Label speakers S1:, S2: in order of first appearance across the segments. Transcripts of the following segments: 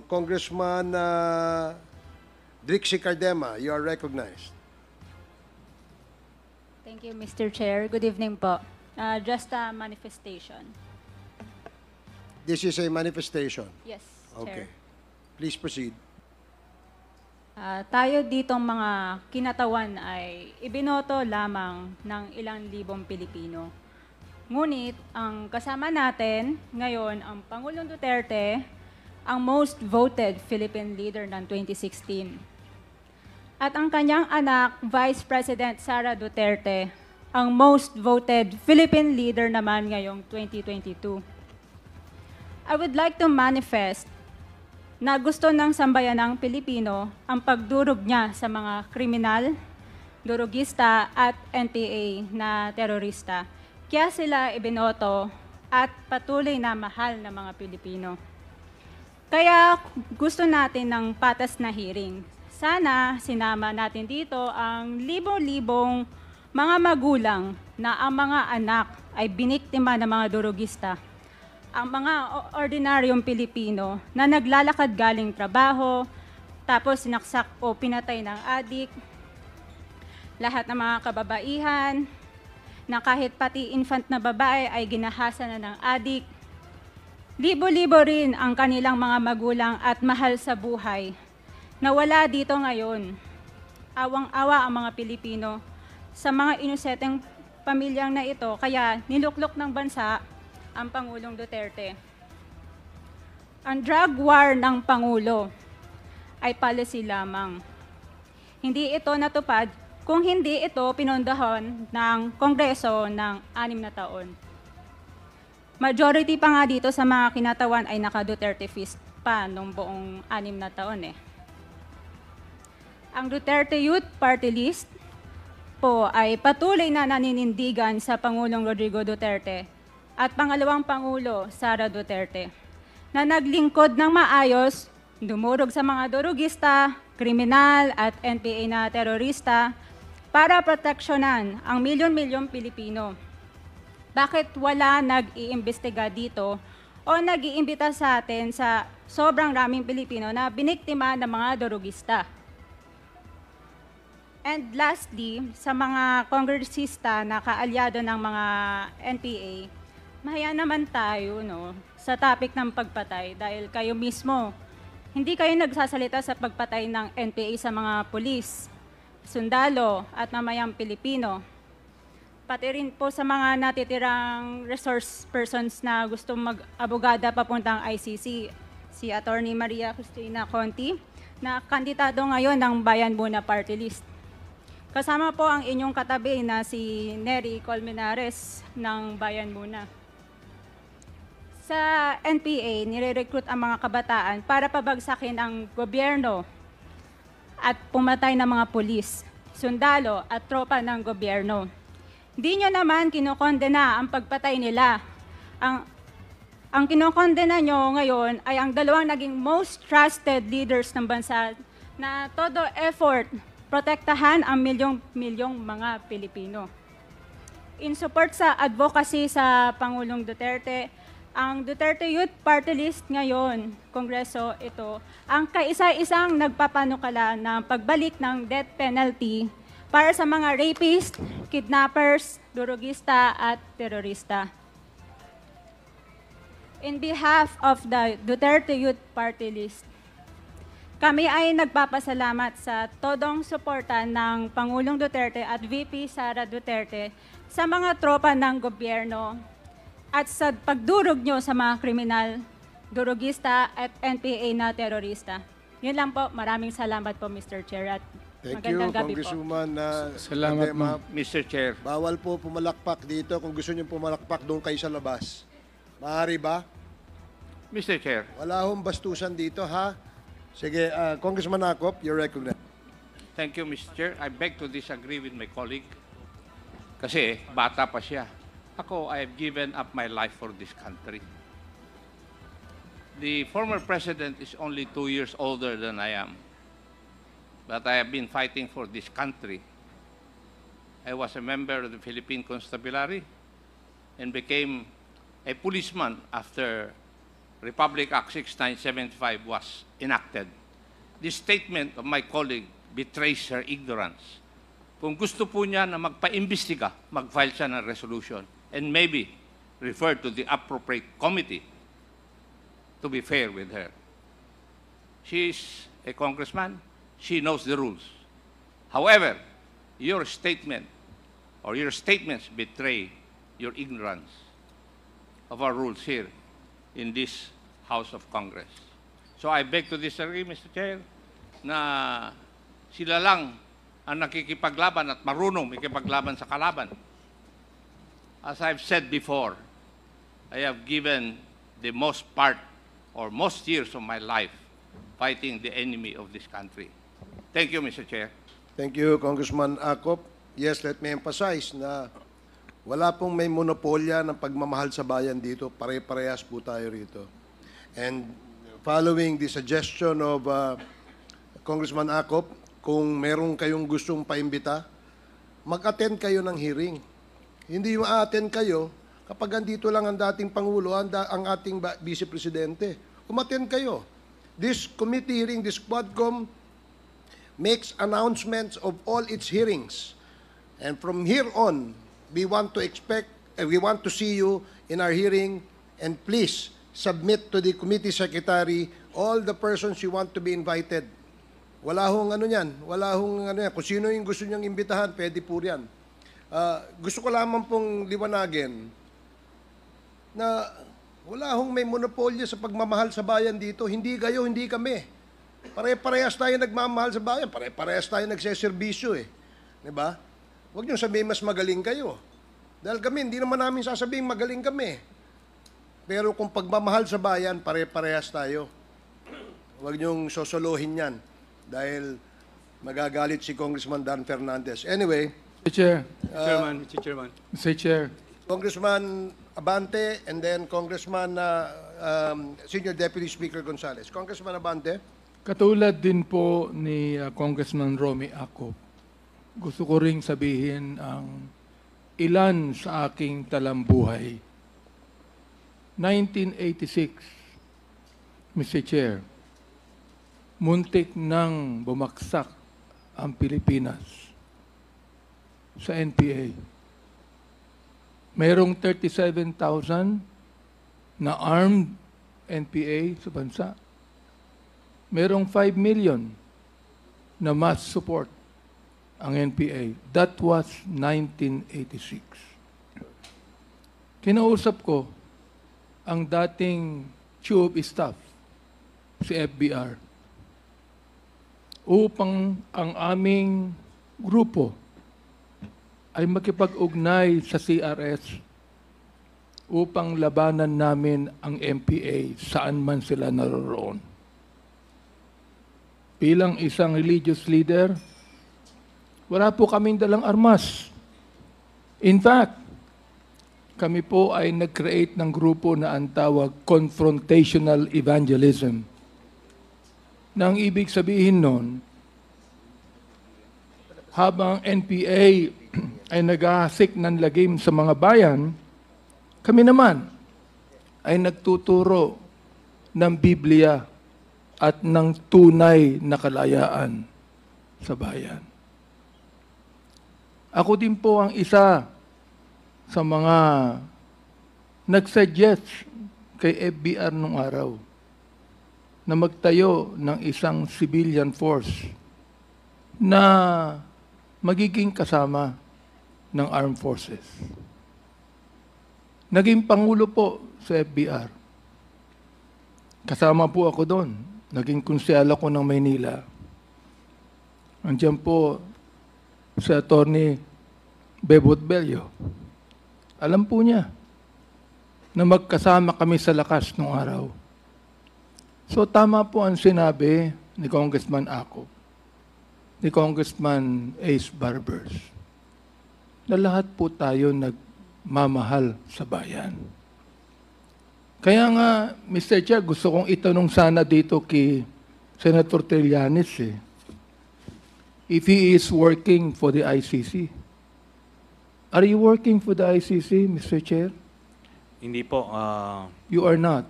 S1: Congressman Drixie Cardema, you are recognized.
S2: Thank you, Mr. Chair. Good evening po. Just a manifestation.
S1: This is a manifestation.
S2: Yes,
S1: Okay.
S2: Chair.
S1: Please proceed.
S2: Tayo ditong mga kinatawan ay ibinoto lamang ng ilang libong Pilipino. Ngunit ang kasama natin ngayon ang Pangulong Duterte, ang most voted Philippine leader ng 2016. At ang kanyang anak, Vice President Sara Duterte, ang most voted Philippine leader naman ngayong 2022. I would like to manifest na gusto ng sambayanang Pilipino ang pagdurog niya sa mga kriminal, durugista at NPA na terorista. Kaya sila ibinoto at patuloy na mahal ng mga Pilipino. Kaya gusto natin ng patas na hearing. Sana sinama natin dito ang libong-libong mga magulang na ang mga anak ay biniktima ng mga durugista. Ang mga ordinaryong Pilipino na naglalakad galing trabaho, tapos sinaksak o pinatay ng adik, lahat ng mga kababaihan, na kahit pati infant na babae ay ginahasa na ng adik. Libo-libo rin ang kanilang mga magulang at mahal sa buhay na wala dito ngayon. Awang-awa ang mga Pilipino sa mga inuseteng pamilyang na ito, kaya niluklok ng bansa ang Pangulong Duterte. Ang drug war ng Pangulo ay policy lamang. Hindi ito natupad kung hindi ito pinondohan ng Kongreso ng 6 na taon. Majority pa nga dito sa mga kinatawan ay naka-Duterte fist pa nung buong 6 na taon eh. Ang Duterte Youth Party List po ay patuloy na naninindigan sa Pangulong Rodrigo Duterte at pangalawang Pangulo, Sara Duterte, na naglingkod ng maayos, dumurog sa mga durugista, kriminal at NPA na terorista para proteksyonan ang milyon-milyong Pilipino. Bakit wala nag-iimbestiga dito o nag-iimbita sa atin sa sobrang raming Pilipino na biniktima ng mga durugista? And lastly, sa mga kongresista na kaalyado ng mga NPA, mahaya naman tayo sa topic ng pagpatay dahil kayo mismo, hindi kayo nagsasalita sa pagpatay ng NPA sa mga pulis, sundalo at mamayang Pilipino. Pati rin po sa mga natitirang resource persons na gusto mag-abogada papuntang ICC, si Attorney Maria Cristina Conti, na kandidato ngayon ng Bayan Muna Party List. Kasama po ang inyong katabi na si Nery Colmenares ng Bayan Muna. Sa NPA, nire-recruit ang mga kabataan para pabagsakin ang gobyerno at pumatay ng mga pulis, sundalo at tropa ng gobyerno. Di nyo naman kinokondena ang pagpatay nila. Ang kinokondena nyo ngayon ay ang dalawang naging most trusted leaders ng bansa na todo effort protektahan ang milyong-milyong mga Pilipino. In support sa advocacy sa Pangulong Duterte, ang Duterte Youth Party List ngayon, Kongreso ito, ang kaisa-isang nagpapanukala ng pagbalik ng death penalty para sa mga rapist, kidnappers, durugista at terorista. In behalf of the Duterte Youth Party List, kami ay nagpapasalamat sa todong suporta ng Pangulong Duterte at VP Sara Duterte sa mga tropa ng gobyerno at sa pagdurog nyo sa mga kriminal, durugista at NPA na terorista. Yun lang po. Maraming salamat po, Mr. Chair. At
S1: Thank you,
S2: magandang gabi po.
S1: Congresswoman.
S3: Salamat,
S1: Cardema.
S3: Mr. Chair.
S1: Bawal po pumalakpak dito. Kung gusto niyo pumalakpak, doon kayo sa labas. Maaari ba?
S3: Mr. Chair,
S1: Wala hong bastusan dito, ha? Sige, Congressman Acop, you're recognized.
S3: thank you, Mr. Chair. I beg to disagree with my colleague. Kasi bata pa siya. Ako, I have given up my life for this country. The former president is only 2 years older than I am. But I have been fighting for this country. I was a member of the Philippine Constabulary and became a policeman after Republic Act 6975 was enacted. This statement of my colleague betrays her ignorance. Kung gusto po niya na magpa-imbestiga, mag-file siya ng resolution and maybe refer to the appropriate committee to be fair with her. She is a congressman. She knows the rules. However, your statement or your statements betray your ignorance of our rules here in this House of Congress. So I beg to disagree, Mr. Chair, na sila lang ang nakikipaglaban at marunong makipaglaban sa kalaban. As I've said before, I have given the most part or most years of my life fighting the enemy of this country. Thank you, Mr. Chair.
S1: Thank you, Congressman Acop. Yes, let me emphasize na wala pong may monopolya ng pagmamahal sa bayan dito. Pare-parehas po tayo rito. And following the suggestion of Congressman Acop, kung meron kayong gustong paimbita, mag-attend kayo ng hearing. Hindi yung a-attend kayo kapag andito lang ang dating Pangulo, ang ating Vice Presidente. Umattend kayo. This committee hearing, this Quadcom, makes announcements of all its hearings. And from here on, we want to see you in our hearing, and please submit to the committee secretary all the persons you want to be invited. Wala hong ano yan. Wala hong ano yan. Kung sino yung gusto niyang imbitahan, pwede po yan. Gusto ko lamang pong liwanagin na wala hong may monopolyo sa pagmamahal sa bayan dito. Hindi kayo, hindi kami. Pare-parehas tayo nagmamahal sa bayan. Pare-parehas tayo nagseserbisyo eh. Diba? Huwag niyo sabihin mas magaling kayo. Dahil kami, hindi naman namin sasabihin magaling kami. Pero kung pagmamahal sa bayan, pare-parehas tayo. Huwag niyong sosolohin yan. Dahil magagalit si Congressman Dan Fernandez. Anyway,
S4: Mr. Chair,
S5: Mr. Chairman.
S4: Mr. Chair,
S1: Congressman Abante and then Congressman Senior Deputy Speaker Gonzales. Congressman Abante.
S4: katulad din po ni Congressman Romy Acop, gusto ko ring sabihin ang ilan sa aking talambuhay. 1986, Mr. Chair, muntik nang bumagsak ang Pilipinas sa NPA. Mayroong 37,000 na armed NPA sa bansa. Mayroong 5 million na mass support ang NPA. That was 1986. Kinausap ko ang dating chief of staff, si FBR, upang ang aming grupo ay makipag-ugnay sa CRS upang labanan namin ang MPA saan man sila naroroon. Bilang isang religious leader, wala po kaming dalang armas. In fact, kami po ay nag-create ng grupo na ang tawag confrontational evangelism. Na ang ibig sabihin nun, habang NPA ay naghahasik ng lagim sa mga bayan, kami naman ay nagtuturo ng Biblia at ng tunay na kalayaan sa bayan. Ako din po ang isa sa mga nag-suggest kay FBR nung araw na magtayo ng isang civilian force na magiging kasama ng armed forces. Naging pangulo po sa FBR. Kasama po ako doon. Naging konsyal ako ng Maynila. Andiyan po si Atty. Bebot Bello. Alam po niya na magkasama kami sa lakas nung araw. So tama po ang sinabi ni Congressman Acop, ni Congressman Ace Barbers, na lahat po tayo nagmamahal sa bayan. Kaya nga, Mr. Chair, gusto kong itanong sana dito kay Senator Trillanes if he is working for the ICC. Are you working for the ICC, Mr. Chair?
S5: Hindi po.
S4: You are not.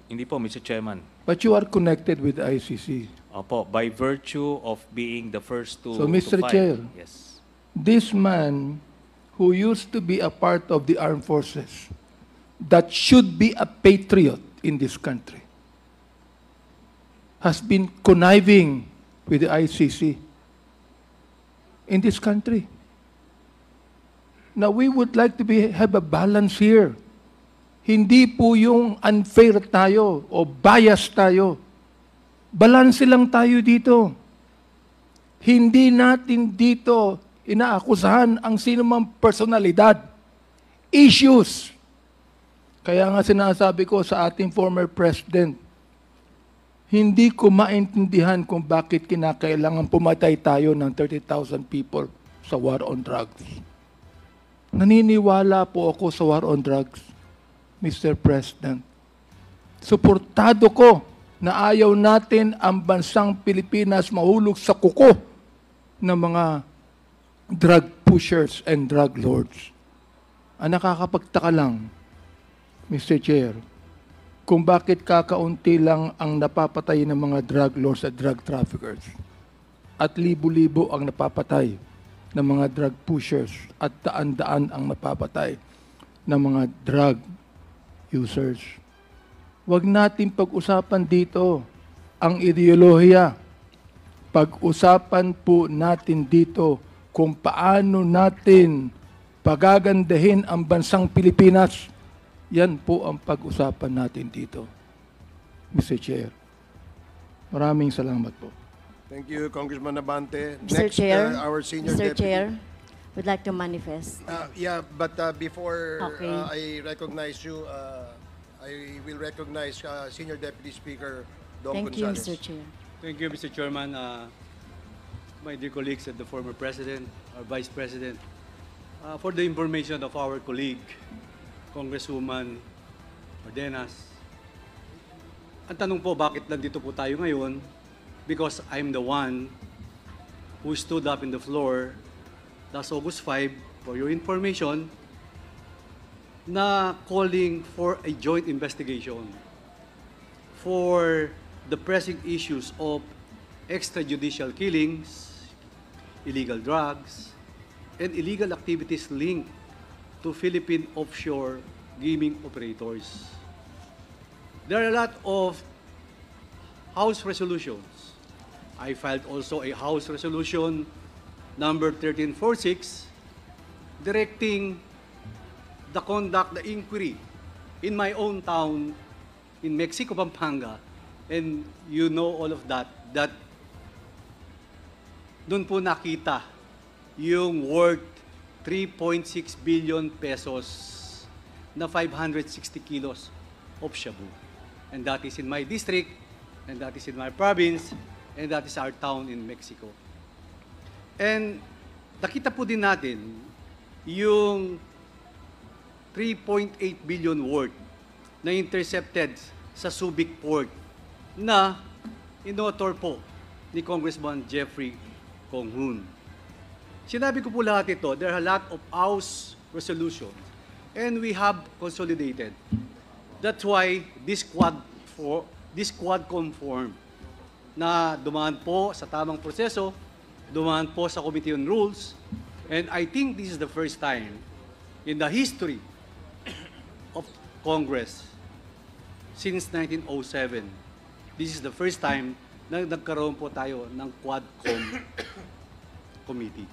S5: Hindi po, Mr. Chairman.
S4: But you are connected with the ICC.
S5: Opo, by virtue of being the first to
S4: So, Mr.
S5: file.
S4: Chair.
S5: Yes.
S4: This man who used to be a part of the armed forces, that should be a patriot in this country, has been conniving with the ICC in this country. Now, we would like to have a balance here. Hindi po yung unfair tayo o bias tayo. Balance lang tayo dito. Hindi natin dito inaakusahan ang sinumang personalidad. Issues. Kaya nga sinasabi ko sa ating former president, hindi ko maintindihan kung bakit kinakailangan pumatay tayo ng 30,000 people sa war on drugs. Naniniwala po ako sa war on drugs, Mr. President. Suportado ko na ayaw natin ang bansang Pilipinas mahulog sa kuko ng mga drug pushers and drug lords. Ang nakakapagtaka lang, Mr. Chair, kung bakit kakaunti lang ang napapatay ng mga drug lords at drug traffickers at libo-libo ang napapatay ng mga drug pushers at daan-daan ang napapatay ng mga drug users. Huwag natin pag-usapan dito ang ideolohiya. Pag-usapan po natin dito kung paano natin pagagandahin ang bansang Pilipinas. Yan po ang pag-usapan natin dito, Mr. Chair. Maraming salamat po.
S1: Thank you, Congressman Abante.
S6: Mr. Chair,
S1: our senior
S6: Mr.
S1: deputy.
S6: Chair, would like to manifest.
S1: Yeah, but before
S6: Okay.
S1: I recognize you, I will recognize Senior Deputy Speaker Don
S6: Thank you,
S1: Gonzales.
S6: Mr. Chair.
S7: Thank you, Mr. Chairman. My dear colleagues and the former President, our Vice President, for the information of our colleague, Congresswoman Ordenas. Ang tanong po, bakit nandito po tayo ngayon? Because I'm the one who stood up in the floor last August 5, for your information, na calling for a joint investigation for the pressing issues of extrajudicial killings, illegal drugs, and illegal activities linked to Philippine offshore gaming operators. There are a lot of House resolutions. I filed also a House resolution number 1346 directing the conduct, the inquiry in my own town in Mexico, Pampanga, and you know all of that, that doon po nakita yung worth 3.6 billion pesos na 560 kilos of shabu. And that is in my district, and that is in my province, and that is our town in Mexico. And nakita po din natin yung 3.8 billion worth na intercepted sa Subic Port na inotor po ni Congressman Jeffrey Conghun. Sinabi ko po lahat ito, there are a lot of House resolutions and we have consolidated. That's why this Quadcom form na dumaan po sa tamang proseso, dumaan po sa Committee on Rules, and I think this is the first time in the history of Congress since 1907. This is the first time na nagkaroon po tayo ng Quadcom Committee.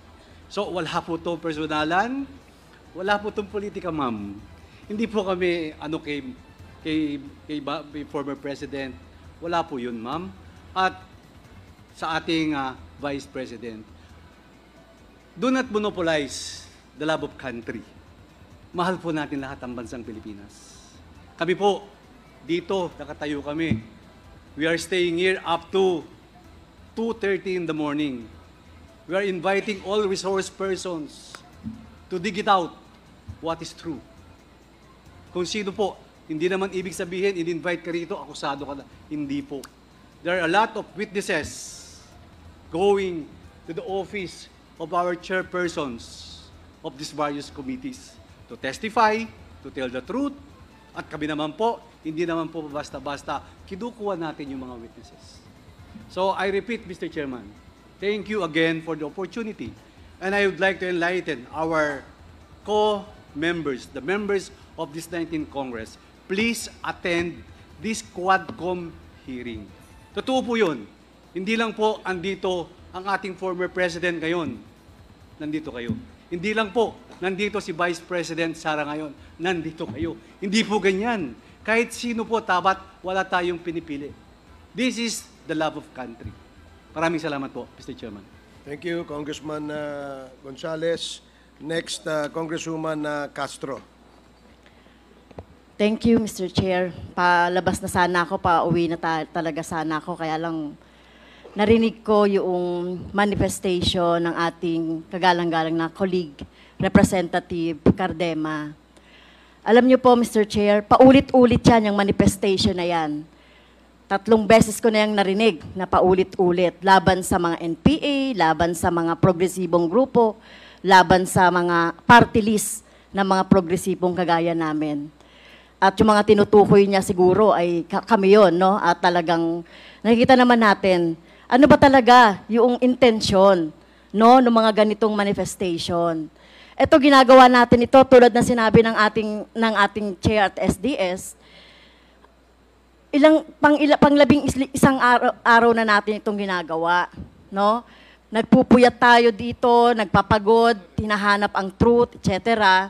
S7: So, wala po itong personalan, wala po itong politika, ma'am. Hindi po kami, kay former President, wala po yun, ma'am. At sa ating Vice President, do not monopolize the love of country. Mahal po natin lahat ang bansang Pilipinas. Kami po, dito, nakatayo kami. We are staying here up to 2:30 in the morning. We are inviting all resource persons to dig it out what is true. Kung sino po, hindi naman ibig sabihin, in-invite ka rito, akusado ka na. Hindi po. There are a lot of witnesses going to the office of our chairpersons of these various committees to testify, to tell the truth, At kami naman po, hindi naman po basta-basta kinukuha natin yung mga witnesses. So I repeat, Mr. Chairman, thank you again for the opportunity. And I would like to enlighten our co-members, the members of this 19th Congress, please attend this Quadcom hearing. Totoo po yun. Hindi lang po andito ang ating former president ngayon. Nandito kayo. Hindi lang po nandito si Vice President Sara ngayon. Nandito kayo. Hindi po ganyan. Kahit sino po tapat, wala tayong pinipili. This is the love of country. Maraming salamat po, Mr. Chairman.
S1: Thank you, Congressman Gonzales. Next, Congresswoman Castro.
S6: Thank you, Mr. Chair. Palabas na sana ako, pauwi na talaga sana ako. Kaya lang narinig ko yung manifestation ng ating kagalang-galang na colleague, Representative Cardema. Alam niyo po, Mr. Chair, paulit-ulit yan yung manifestation na yan. 3 beses ko na yung narinig na paulit-ulit. Laban sa mga NPA, laban sa mga progresibong grupo, laban sa mga party list ng mga progresibong kagaya namin. At yung mga tinutukoy niya siguro ay kami yun, no? At talagang nakikita naman natin, ano ba talaga yung intensyon, no, ng mga ganitong manifestation. Ito, ginagawa natin ito tulad na sinabi ng ating chair at SDS, panglabing isang araw na natin itong ginagawa, no? Nagpupuyat tayo dito, nagpapagod, hinahanap ang truth, etc.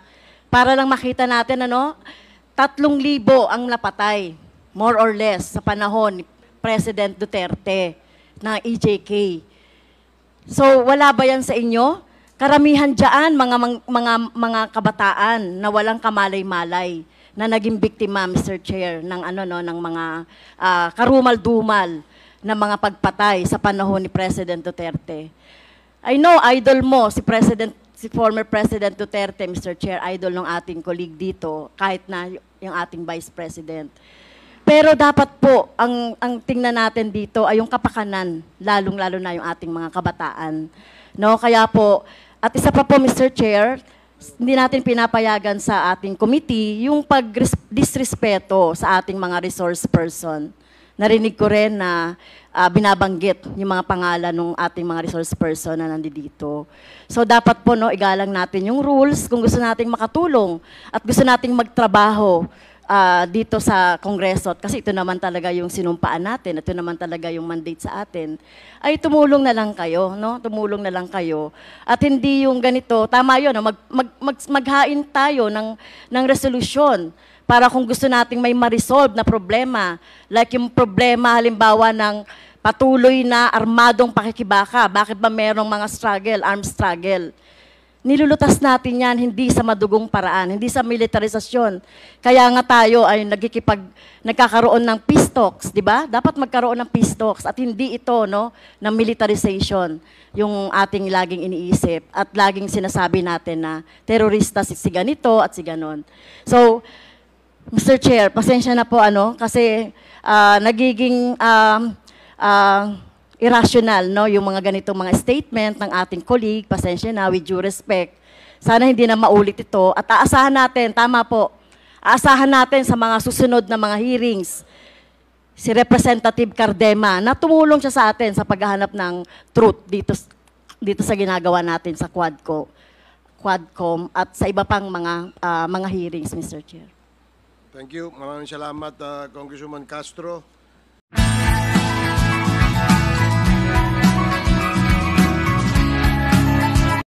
S6: Para lang makita natin, 3,000 ang napatay, more or less, sa panahon ni President Duterte ng EJK. So, wala ba yan sa inyo? Karamihan dyan, mga kabataan na walang kamalay-malay na naging biktima, Mr. Chair, ng ng mga karumal-dumal na mga pagpatay sa panahon ni President Duterte. I know, idol mo, si former President Duterte, Mr. Chair, idol ng ating colleague dito, kahit na yung ating Vice President. Pero dapat po, ang tingnan natin dito ay yung kapakanan, lalong-lalo na yung ating mga kabataan. No? Kaya po, at isa pa po, Mr. Chair, hindi natin pinapayagan sa ating committee yung pag-disrespeto sa ating mga resource person. Narinig ko rin na binabanggit yung mga pangalan ng ating mga resource person na nandito. So dapat po, igalang natin yung rules kung gusto nating makatulong at gusto nating magtrabaho dito sa Kongreso, kasi ito naman talaga yung sinumpaan natin, ito naman talaga yung mandate sa atin, ay tumulong na lang kayo, no? Tumulong na lang kayo. At hindi yung ganito, tama yun, maghain tayo ng resolusyon para kung gusto nating may ma-resolve na problema, like yung problema halimbawa ng patuloy na armadong pakikibaka, bakit ba merong mga armed struggle? Nilulutas natin yan hindi sa madugong paraan, hindi sa militarisasyon. Kaya nga tayo ay nagkakaroon ng peace talks, di ba? Dapat magkaroon ng peace talks at hindi ito, ng militarization, yung ating laging iniisip at laging sinasabi natin na terorista si ganito at si ganon. So, Mr. Chair, pasensya na po kasi nagiging irrational, yung mga ganitong mga statement ng ating colleague, pasensya na, with due respect. Sana hindi na maulit ito. At aasahan natin, tama po, aasahan natin sa mga susunod na mga hearings, si Representative Cardema, na tumulong siya sa atin sa paghahanap ng truth dito sa ginagawa natin sa Quadcom at sa iba pang mga hearings, Mr. Chair.
S1: Thank you. Maraming salamat, Congresswoman Castro.